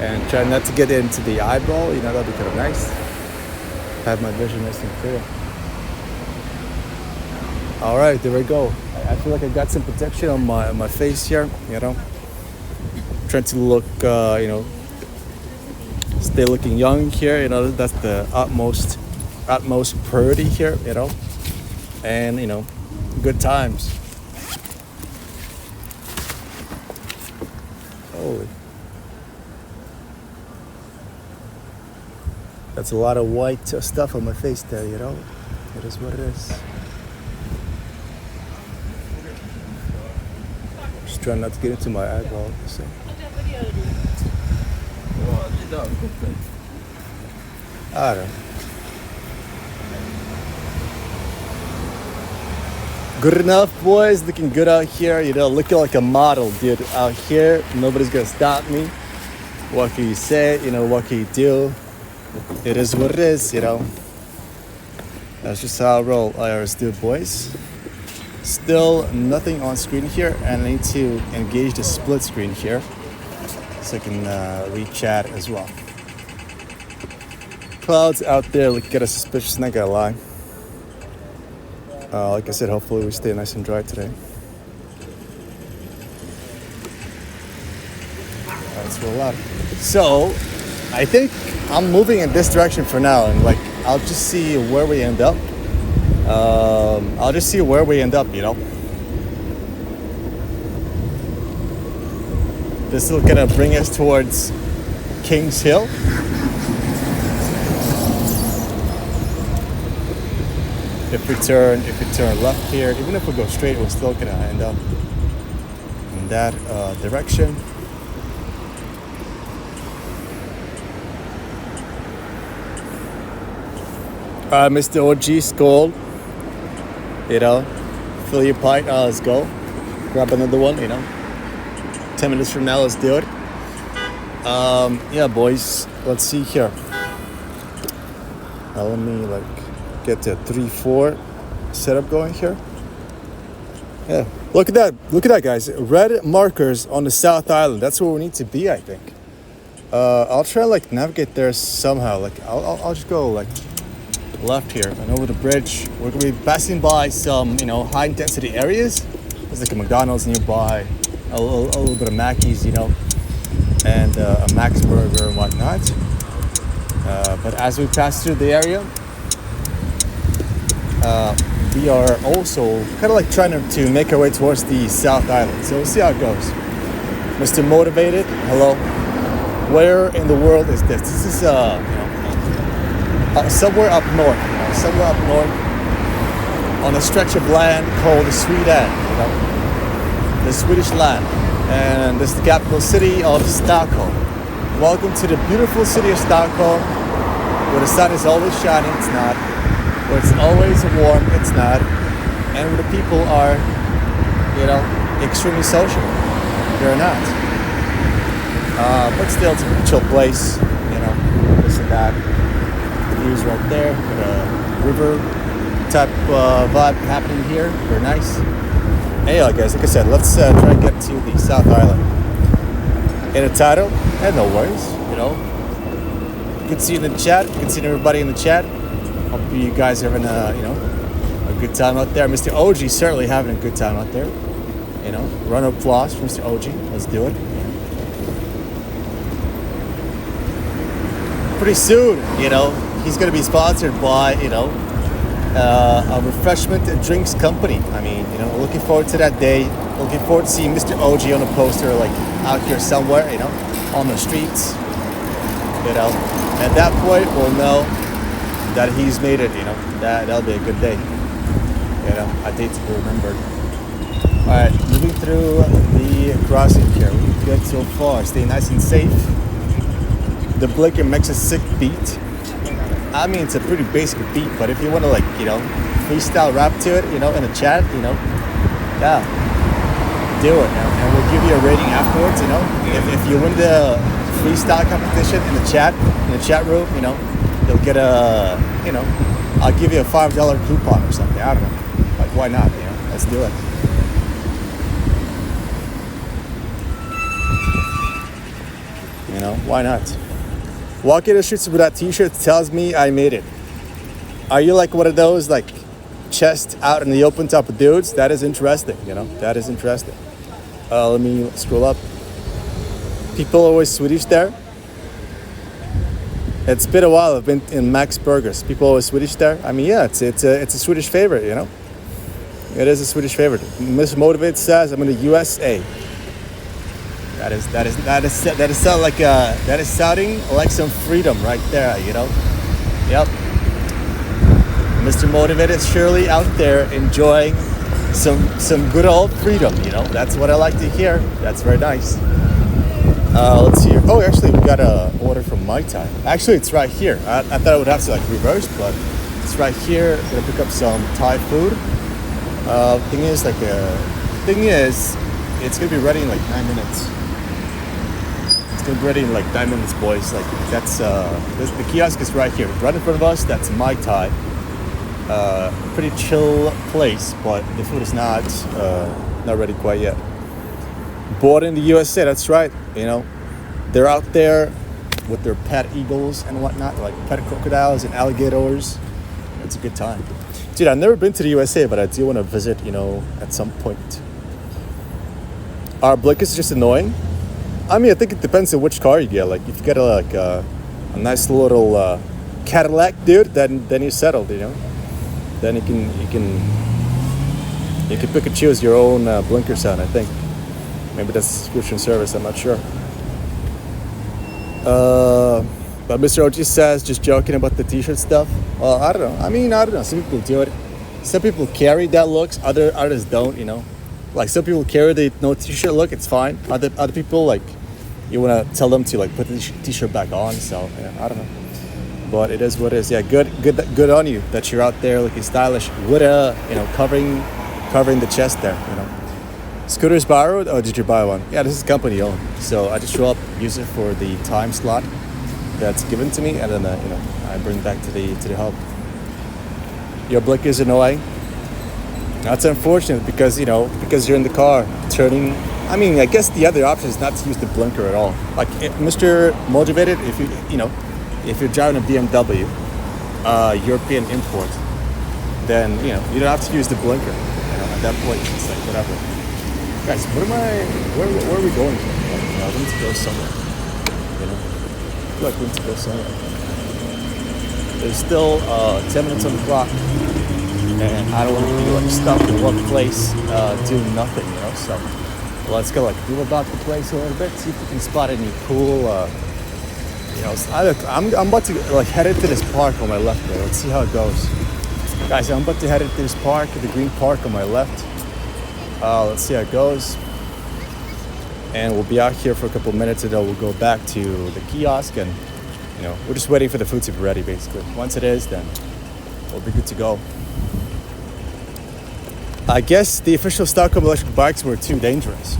and try not to get into the eyeball. You know, that'd be kind of nice. Have my vision nice and clear. All right, there we go. I feel like I got some protection on my face here. You know, trying to look, stay looking young here. You know, that's the utmost priority here. You know, and good times. Holy. That's a lot of white stuff on my face there, you know? It is what it is. Just trying not to get into my eyeball. So. I don't know. Good enough, boys. Looking good out here. You know, looking like a model, dude. Out here, nobody's gonna stop me. What can you say? You know, what can you do? It is what it is, you know. That's just how I roll. I always do, boys. Still nothing on screen here, and I need to engage the split screen here so I can read chat as well. Clouds out there look kind of suspicious, not gonna lie. Like I said, hopefully we stay nice and dry today. Let's roll out. So, I think I'm moving in this direction for now, and like I'll just see where we end up. You know. This will gonna bring us towards Kings Hill. If we turn left here, even if we go straight, we're still gonna end up in that direction. Mr. OG, Skull. You know, fill your pint. Let's go. Grab another one. You know, 10 minutes from now, let's do it. Yeah, boys. Let's see here. Now let me get the 3-4 setup going here. Yeah, look at that, guys. Red markers on the South Island. That's where we need to be, I think. I'll try navigate there somehow. I'll just go left here and over the bridge. We're gonna be passing by some high intensity areas. There's like a McDonald's nearby, a little bit of Mackey's, and a Max Burger and whatnot. But as we pass through the area, we are also kind of trying to make our way towards the South Island. So we'll see how it goes. Mr. Motivated, hello. Where in the world is this? This is somewhere up north. On a stretch of land called the Sweden, the Swedish land. And this is the capital city of Stockholm. Welcome to the beautiful city of Stockholm, where the sun is always shining. It's not. Where it's always warm. It's not. And where the people are, extremely social. They're not. But still, it's a chill place. This and that. The views right there. Got a river type vibe happening here. Very nice. Anyway, guys, like I said, let's try and get to the South Island. In the title, and no worries, You can see in the chat. You can see everybody in the chat. Hope you guys are having a good time out there. Mr. OG certainly having a good time out there. Round of applause for Mr. OG. Let's do it. Pretty soon, he's going to be sponsored by, a refreshment and drinks company. I mean, looking forward to that day. Looking forward to seeing Mr. OG on a poster, out here somewhere, on the streets. At that point, we'll know that he's made it, that'll be a good day. A day to be remembered. All right, moving through the crossing here. We're good so far. Stay nice and safe. The Blicker makes a sick beat. I mean, it's a pretty basic beat, but if you want to freestyle rap to it, in the chat, yeah, do it. And we'll give you a rating afterwards, If you win the freestyle competition in the chat room, you'll get I'll give you a $5 coupon or something. I don't know. Why not? Let's do it. why not? Walking the streets with that t-shirt tells me I made it. Are you like one of those like chest out in the open type of dudes? That is interesting, that is interesting. Let me scroll up. People always Swedish there. It's been a while. I've been in Max Burgers. People always Swedish there. I mean, yeah, it's a Swedish favorite, It is a Swedish favorite. Mr. Motivated says, I'm in the USA. That is sounding like some freedom right there, Yep. Mr. Motivated is surely out there enjoying some good old freedom, That's what I like to hear. That's very nice. Let's see here. Oh, actually, we got an order from Mai Tai. Actually, it's right here. I thought I would have to reverse, but it's right here. I'm gonna pick up some Thai food. Thing is, it's gonna be ready in 9 minutes. It's gonna be ready in 9 minutes, boys. That's the kiosk is right here, right in front of us. That's Mai Tai. Pretty chill place, but the food is not ready quite yet. Born in the USA, that's right. They're out there with their pet eagles and whatnot, like pet crocodiles and alligators. It's a good time. Dude, I've never been to the USA, but I do want to visit, at some point. Our blinkers is just annoying. I mean, I think it depends on which car you get. If you get a nice little Cadillac, dude, then you're settled, Then you can pick and choose your own blinker sound, I think. Maybe that's a subscription service, I'm not sure. But Mr. OG says, just joking about the t-shirt stuff. Well, I don't know. I don't know. Some people do it. Some people carry that looks. Others don't, some people carry the no t-shirt look. It's fine. Other people, you want to tell them to, put the t-shirt back on. So, I don't know. But it is what it is. Yeah, good on you that you're out there looking stylish with covering the chest there, Scooters borrowed, or did you buy one? Yeah, this is company owned. So I just show up, use it for the time slot that's given to me, and then I bring back to the hub. Your blink is annoying. That's unfortunate because you're in the car turning. I mean, I guess the other option is not to use the blinker at all. Mr. Motivated, if you're driving a BMW, European import, then you don't have to use the blinker. At that point, it's whatever. Guys, where are we going? I need to go somewhere. I feel like we need to go somewhere. There's still 10 minutes on the clock, and I don't want to be stuck in one place doing nothing, So let's go move about the place a little bit, see if we can spot any cool. I'm about to head into this park on my left there. Let's see how it goes. Guys, I'm about to head into this park, the green park on my left. Let's see how it goes. And we'll be out here for a couple minutes, and then we'll go back to the kiosk, and we're just waiting for the food to be ready, basically. Once it is, then we'll be good to go. I guess the official Stockholm electric bikes were too dangerous.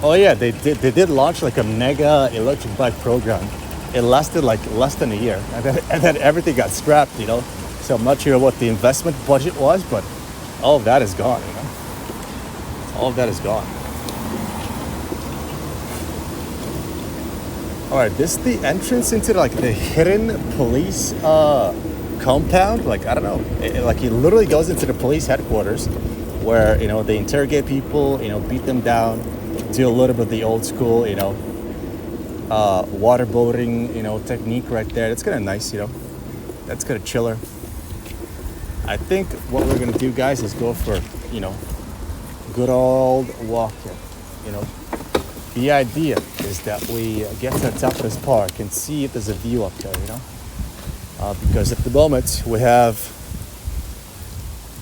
Oh yeah, they did launch a mega electric bike program. It lasted less than a year, and then everything got scrapped, So I'm not sure what the investment budget was, but all of that is gone, All of that is gone. All right, this is the entrance into the hidden police compound. I don't know. It literally goes into the police headquarters where, they interrogate people, beat them down, do a little bit of the old school, waterboarding, technique right there. That's kind of nice, That's kind of chiller. I think what we're going to do, guys, is go for, good old walk here, The idea is that we get to the top of this park and see if there's a view up there, because at the moment we have,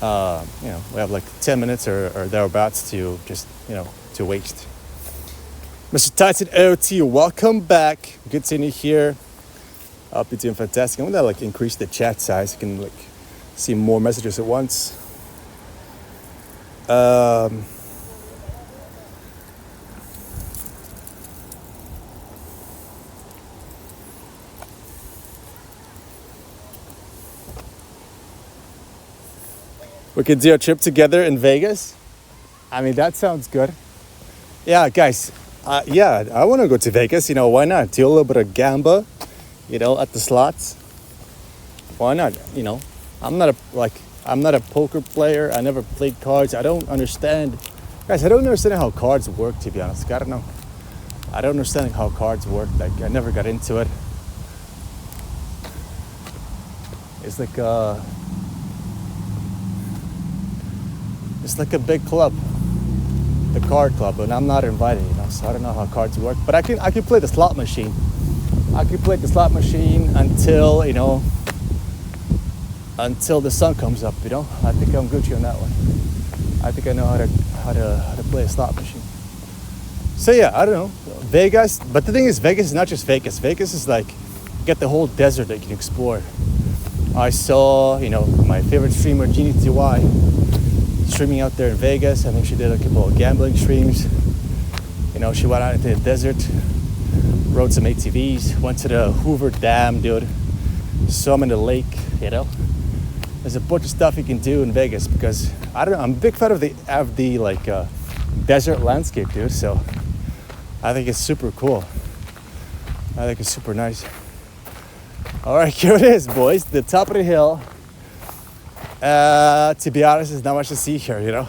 we have 10 minutes or thereabouts to just, to waste. Mr. Titan OT, welcome back. Good seeing you here. I'll be doing fantastic. I'm gonna increase the chat size. You can see more messages at once. We could do a trip together in Vegas. I mean, that sounds good. Yeah, guys, Yeah, I want to go to Vegas. You know, why not? Do a little bit of gamba, you know, at the slots. Why not? You know, I'm not a like I'm not a poker player. I never played cards. I don't understand, guys. I don't understand how cards work. To be honest, I don't know. I don't understand how cards work. Like I never got into it. It's like it's like a big club, the card club, and I'm not invited. You know, so I don't know how cards work. But I can play the slot machine. I can play the slot machine until you know. Until the sun comes up, you know. I think I'm Gucci on that one. I think I know how to play a slot machine. So yeah, I don't know. Vegas, but the thing is, Vegas is not just Vegas. Vegas is like you get the whole desert that you can explore. I saw, you know, my favorite streamer, Genie TY, streaming out there in Vegas. I think she did a couple of gambling streams. You know, she went out into the desert, rode some ATVs, went to the Hoover Dam, dude. Swam in the lake, you know. There's a bunch of stuff you can do in Vegas because I don't know. I'm a big fan of the like desert landscape, dude. So I think it's super cool. I think it's super nice. All right, here it is, boys. The top of the hill. To be honest, there's not much to see here. You know,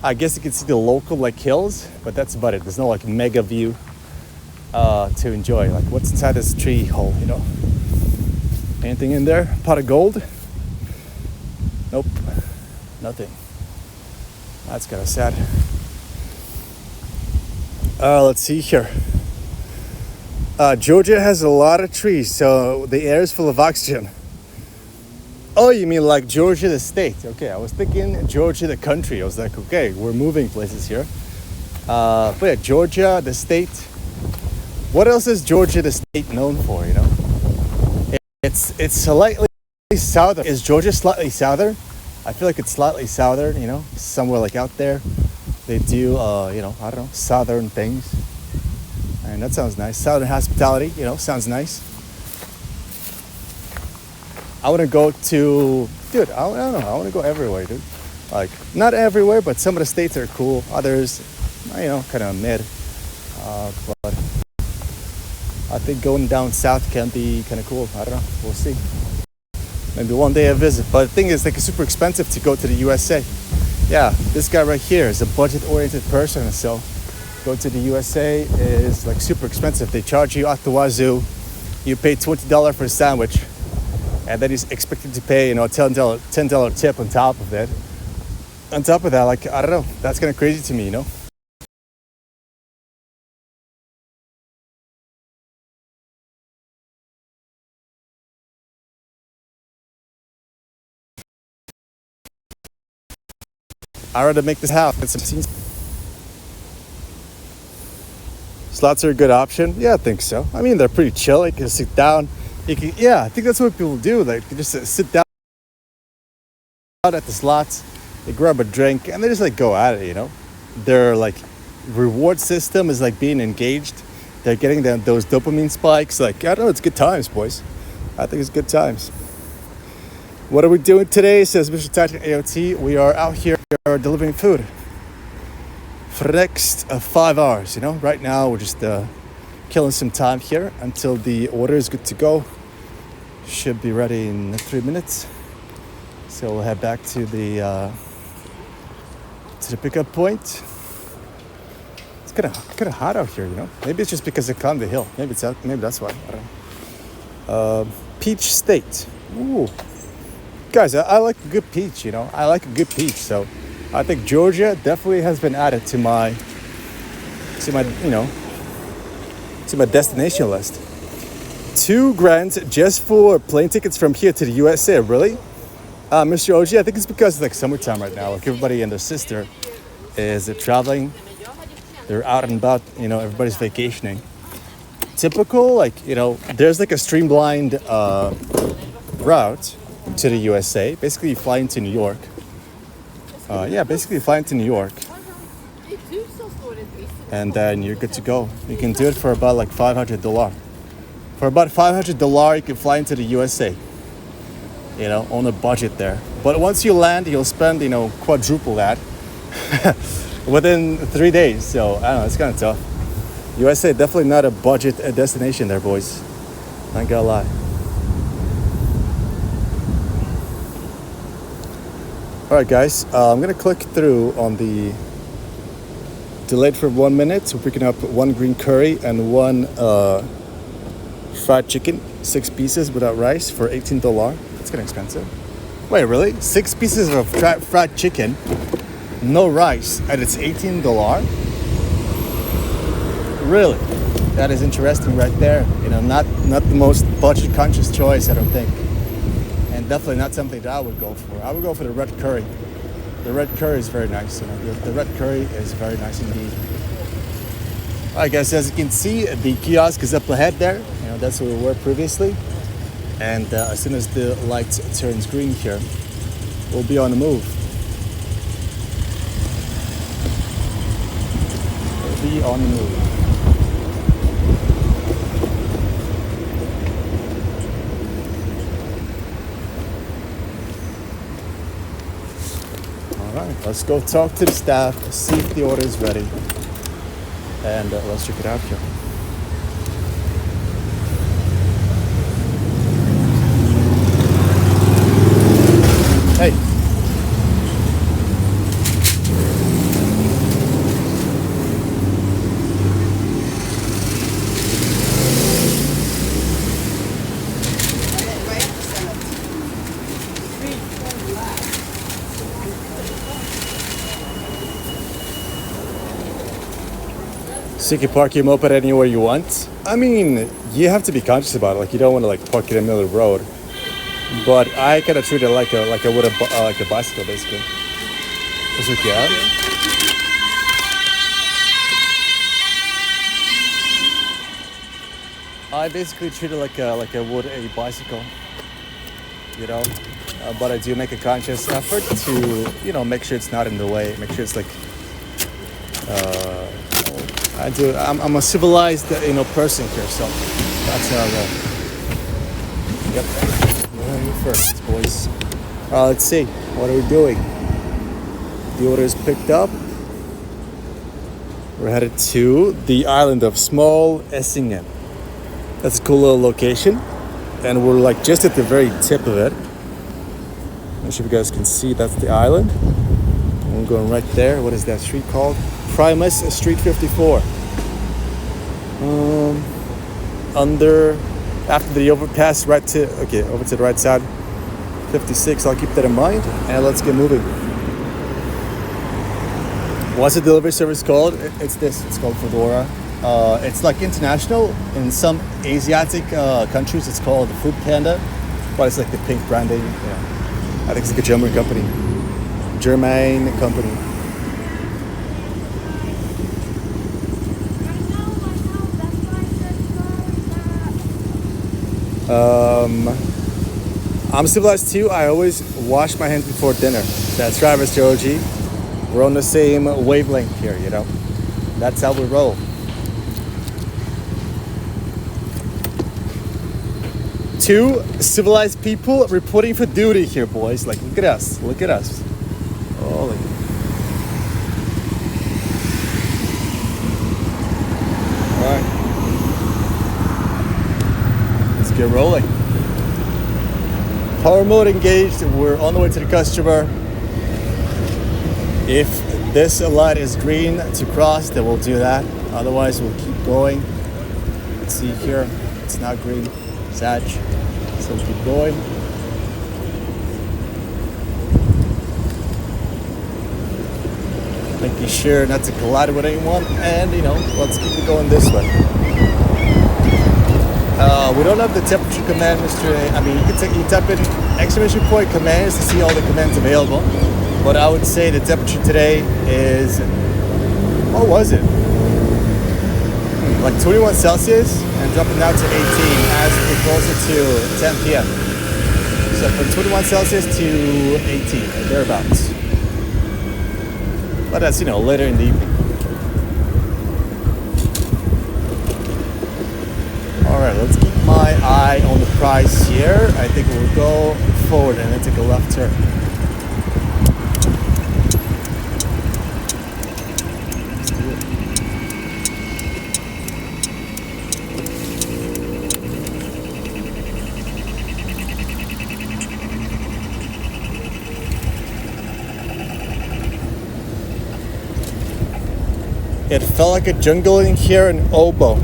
I guess you can see the local like hills, but that's about it. There's no like mega view to enjoy. Like what's inside this tree hole? You know, anything in there? Pot of gold? Nope, nothing. That's kind of sad. Let's see here. Georgia has a lot of trees, so the air is full of oxygen. Oh, you mean like Georgia the state? Okay, I was thinking Georgia the country. I was like, okay, we're moving places here. But yeah, Georgia the state. What else is Georgia the state known for, you know? It's slightly southern. Is Georgia slightly southern? I feel like it's slightly southern, you know, somewhere like out there. They do, you know, I don't know, southern things. And that sounds nice. Southern hospitality, you know, sounds nice. I want to go to, dude, I don't know. I want to go everywhere, dude. Like, not everywhere, but some of the states are cool. Others, you know, kind of mid. But I think going down south can be kind of cool. I don't know. We'll see. Maybe one day I visit. But the thing is, like, it's super expensive to go to the USA. Yeah, this guy right here is a budget-oriented person. So go to the USA is, like, super expensive. They charge you out the wazoo. You pay $20 for a sandwich. And then he's expected to pay, you know, a $10 tip on top of that. On top of that, like, I don't know. That's kind of crazy to me, you know? I'd rather make this house. Get some scenes. Slots are a good option. Yeah, I think so. I mean, they're pretty chill. You can sit down. You can, yeah, I think that's what people do. Like, you just sit down at the slots. They grab a drink and they just like go at it. You know, their like reward system is like being engaged. They're getting those dopamine spikes. Like, I don't know. It's good times, boys. I think it's good times. What are we doing today? Says Mr. Titan AOT. We are out here delivering food for the next 5 hours. You know, right now we're just killing some time here until the order is good to go. Should be ready in 3 minutes. So we'll head back to the pickup point. It's kind of hot out here. You know, maybe it's just because I climbed the hill. Maybe that's why. I don't know. Peach State. Ooh. Guys, I like a good peach, you know. I like a good peach, so I think Georgia definitely has been added to my destination list. $2,000 just for plane tickets from here to the USA, really? Mr. OG, I think it's because it's like summertime right now. Like everybody and their sister is traveling. They're out and about, you know, everybody's vacationing. Typical, like, you know, there's like a streamlined route to the USA. Basically, you fly into New York. Basically you fly into New York. And then you're good to go. You can do it for about like $500. For about $500, you can fly into the USA. You know, on a budget there. But once you land, you'll spend, you know, quadruple that within 3 days. So, I don't know, it's kind of tough. USA, definitely not a budget destination there, boys. Not gonna lie. All right, guys. I'm gonna click through on the delayed for 1 minute. We're picking up 1 green curry and 1 fried chicken, 6 pieces without rice for $18. That's kind of expensive. Wait, really? 6 pieces of fried chicken, no rice, and it's $18? Really? That is interesting right there. You know, not the most budget conscious choice, I don't think. And definitely not something that I would go for. I would go for the red curry. The red curry is very nice. You know, the red curry is very nice indeed. All right, guys, as you can see, the kiosk is up ahead there. You know, that's where we were previously. And as soon as the light turns green here, we'll be on the move. We'll be on the move. All right, let's go talk to the staff, see if the order is ready, and let's check it out here. Hey. So you can park your moped anywhere you want. I mean, you have to be conscious about it. Like, you don't want to like park it in the middle of the road. But I kind of treat it like I would like a bicycle, basically. That's what you have. I basically treat it like I would a bicycle. You know, but I do make a conscious effort to, you know, make sure it's not in the way. Make sure it's like. I'm a civilized, you know, person here, so that's how I roll. Yep. You're first, boys. Let's see. What are we doing? The order is picked up. We're headed to the island of Small Essingen. That's a cool little location, and we're like just at the very tip of it. I'm not sure if you guys can see. That's the island. And we're going right there. What is that street called? Primus Street 54. After the overpass, over to the right side, 56. I'll keep that in mind, and let's get moving. What's the delivery service called? It's this. It's called Fedora. It's like international. In some Asiatic countries, it's called Food Panda, but it's like the pink branding. Yeah. I think it's like a German company. I'm civilized too. I always wash my hands before dinner. That's right, Mr. OG. We're on the same wavelength here, you know. That's how we roll. Two civilized people reporting for duty here, boys. Like, look at us. Look at us. Holy. All right. Let's get rolling. Power mode engaged. We're on the way to the customer. If this light is green to cross, then we'll do that. Otherwise, we'll keep going. Let's see here. It's not green. Sag. So we'll keep going. Making sure not to collide with anyone. And, you know, let's keep it going this way. We don't have the temperature command, Mr. A. I mean, you type in exclamation point commands to see all the commands available. But I would say the temperature today is, what was it? Like 21 Celsius and dropping down to 18 as we get closer to 10 p.m. So from 21 Celsius to 18, thereabouts. But that's, you know, later in the evening. Alright, let's keep my eye on the price here. I think we'll go forward and then take a left turn. Let's do it. It felt like a jungle in here in Obo.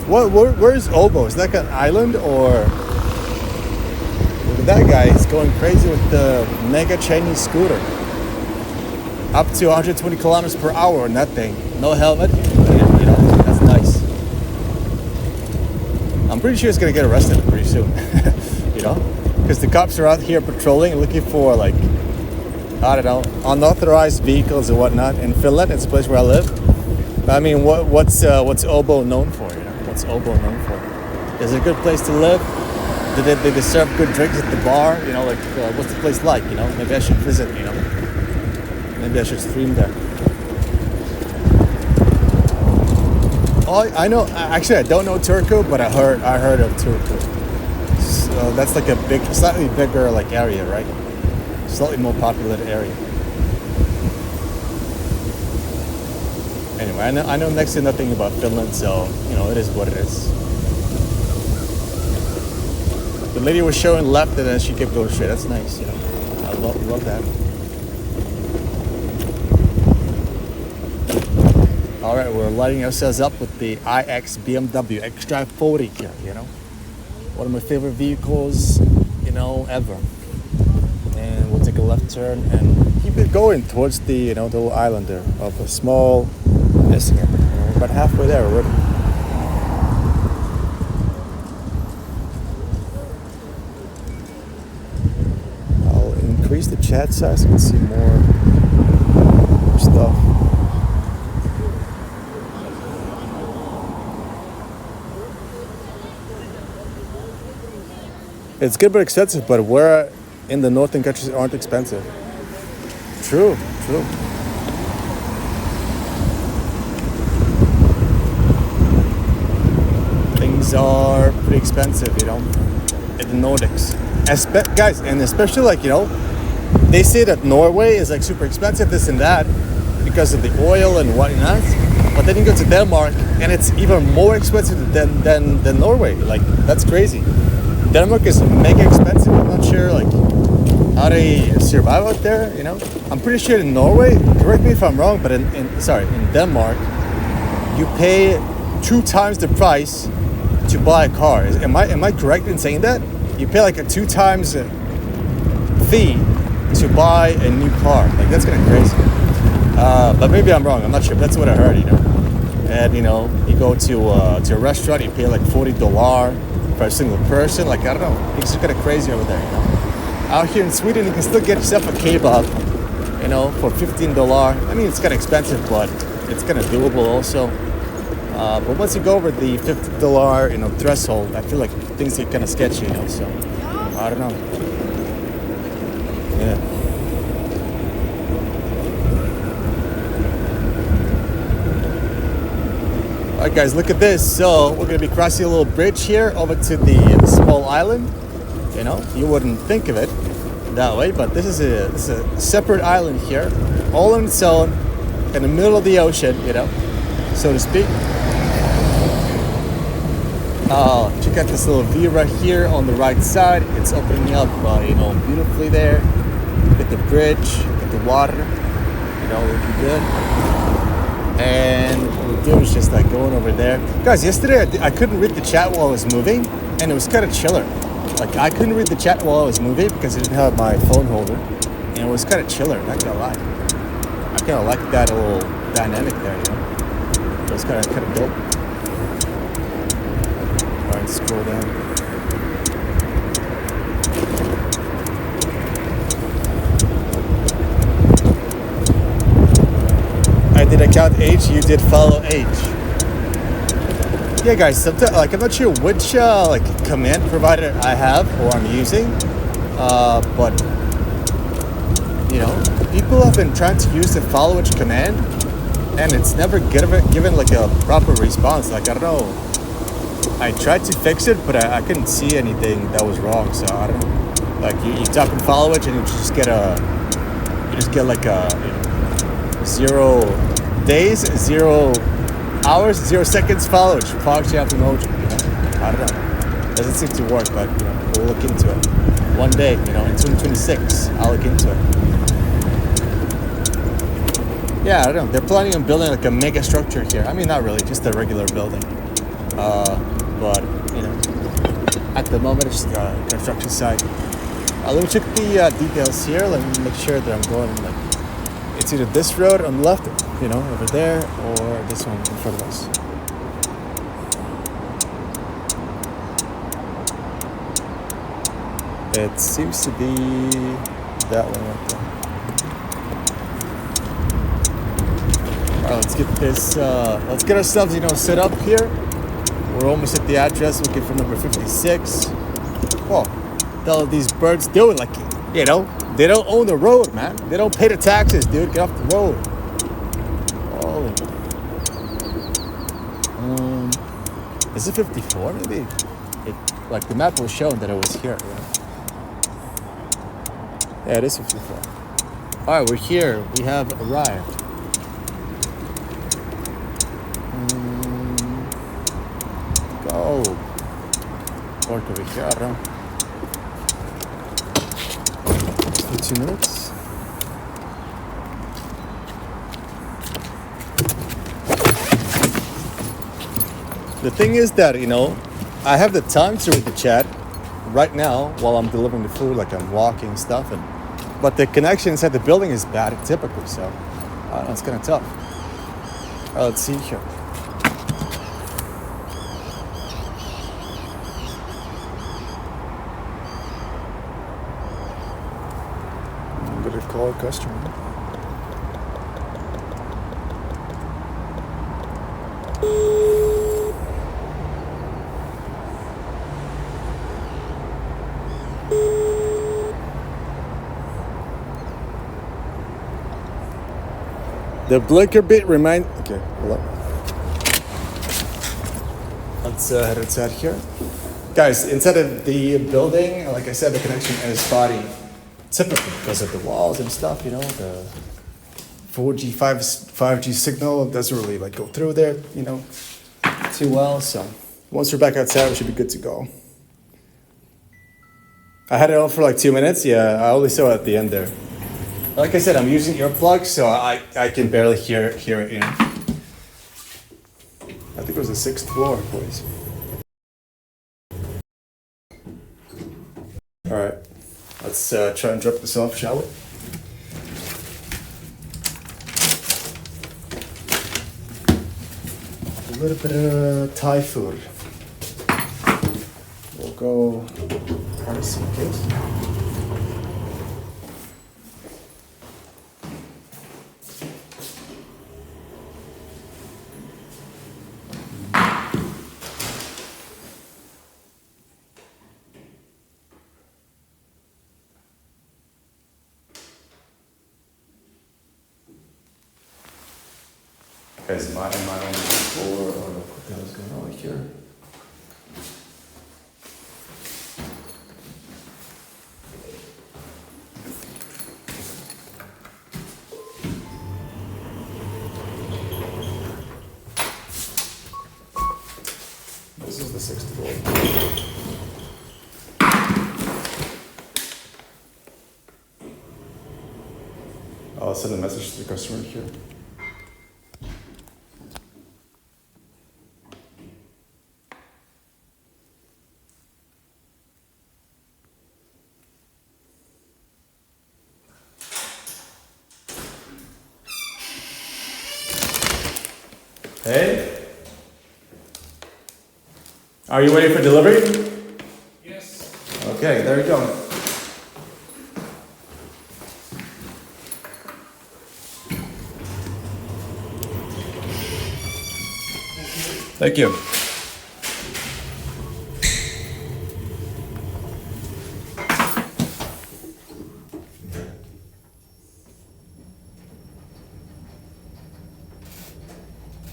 Where is Obo? Is that like an island or? Look at that guy. He's going crazy with the mega Chinese scooter. Up to 120 kilometers per hour on that thing. No helmet. You know, that's nice. I'm pretty sure he's gonna get arrested pretty soon. You know, because the cops are out here patrolling, looking for like, I don't know, unauthorized vehicles and whatnot. In Finland, it's a place where I live. But I mean, what's Obo known for? You know, what's Obo known for? Is it a good place to live? Do they serve good drinks at the bar? You know, like what's the place like? You know, maybe I should visit. You know, maybe I should stream there. Oh, I know. Actually, I don't know Turku, but I heard of Turku. So that's like a slightly bigger like area, right? Slightly more populated area. Anyway, I know next to nothing about Finland, so you know it is what it is. The lady was showing left, and then she kept going straight. That's nice, you know. I love that. All right, we're lighting ourselves up with the iX BMW X-Drive 40 here. You know, one of my favorite vehicles, you know, ever. And we'll take a left turn and keep it going towards the, you know, the little island there of a small Essingen. We're about halfway there already. I'll increase the chat size so you can see more stuff. It's good but expensive, but where in the northern countries aren't expensive. True. Things are pretty expensive, you know, in the Nordics. Guys, and especially like, you know, they say that Norway is like super expensive, this and that, because of the oil and whatnot. But then you go to Denmark and it's even more expensive than Norway. Like, that's crazy. Denmark is mega expensive. I'm not sure like how they survive out there, you know. I'm pretty sure in Norway, correct me if I'm wrong, but in Denmark, you pay 2 times the price to buy a car. Am I correct in saying that? You pay like a 2 times fee to buy a new car. Like, that's kind of crazy. But maybe I'm wrong. I'm not sure. That's what I heard, you know. And you know, you go to a restaurant, you pay like $40 for a single person. Like, I don't know, things are kind of crazy over there, you know. Out here in Sweden, you can still get yourself a kebab, you know, for $15. I mean, it's kind of expensive, but it's kind of doable also. But once you go over the $50, you know, threshold, I feel like things get kind of sketchy, you know. So I don't know. Yeah. Alright guys, look at this. So we're gonna be crossing a little bridge here over to the small island. You know, you wouldn't think of it that way, but this is a separate island here, all on its own, in the middle of the ocean, you know, so to speak. Check out this little view right here on the right side. It's opening up, you know, beautifully there. Get the bridge, get the water, you know, looking good. And what we'll do is just like going over there. Guys, yesterday I couldn't read the chat while I was moving, and it was kind of chiller. Like, I couldn't read the chat while I was moving because I didn't have my phone holder, and it was kind of chiller, not gonna lie. I kind of like that little dynamic there, you know. It was kind of dope. Alright, scroll down. I did account H, you did follow H. Yeah, guys, sometimes, like, I'm not sure which like command provider I have or I'm using, but you know, people have been trying to use the follow H command, and it's never given like a proper response. Like, I don't know. I tried to fix it, but I couldn't see anything that was wrong. So I don't know. Like, you type in follow H and you just get like a, you know, 0 days, 0 hours, 0 seconds follow chat emoji, you know. I don't know. Doesn't seem to work, but you know, we'll look into it. One day, you know, in 2026, I'll look into it. Yeah, I don't know. They're planning on building like a mega structure here. I mean, not really, just a regular building. But you know, at the moment it's construction site. Let me check the details here. Let me make sure that I'm going like it's either this road on the left, you know, over there, or this one in front of us. It seems to be that one right there. All right, let's get this. Let's get ourselves, you know, set up here. We're almost at the address, looking for number 56. Whoa, what the hell are these birds doing? Like, you know, they don't own the road, man. They don't pay the taxes, dude. Get off the road. Holy. Is it 54? Maybe. Like the map was showing that it was here. Right? Yeah, it is 54. All right, we're here. We have arrived. Go. Puerto Ricardo. 2 minutes. The thing is that, you know, I have the time to read the chat right now while I'm delivering the food, like I'm walking stuff, but the connection inside the building is bad typically, so I don't know, it's kind of tough. All right, let's see here. I'm gonna call a customer. The blinker bit remind. Okay, hold up. Let's head inside here, guys. Inside of the building, like I said, the connection is spotty, typically because of the walls and stuff. You know, the 4G, 5G signal doesn't really like go through there, you know, too well. So once we're back outside, we should be good to go. I had it on for like 2 minutes. Yeah, I only saw it at the end there. Like I said, I'm using earplugs, so I can barely hear it, you know. I think it was the 6th floor, boys. All right, let's try and drop this off, shall we? A little bit of Thai food. We'll go on a suitcase. Guys, am I on the floor, or what the hell's going on here? This is the 6th floor. I'll send a message to the customer here. Hey? Are you waiting for delivery? Yes. Okay, there you go. Thank you.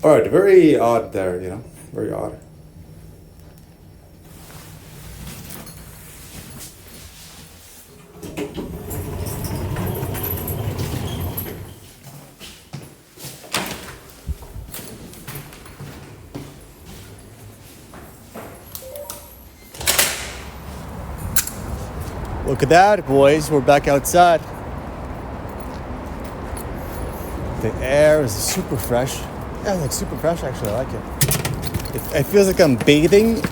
All right, very odd there, you know, very odd. Look at that, boys. We're back outside. The air is super fresh. Yeah, like super fresh actually. I like it. It feels like I'm bathing in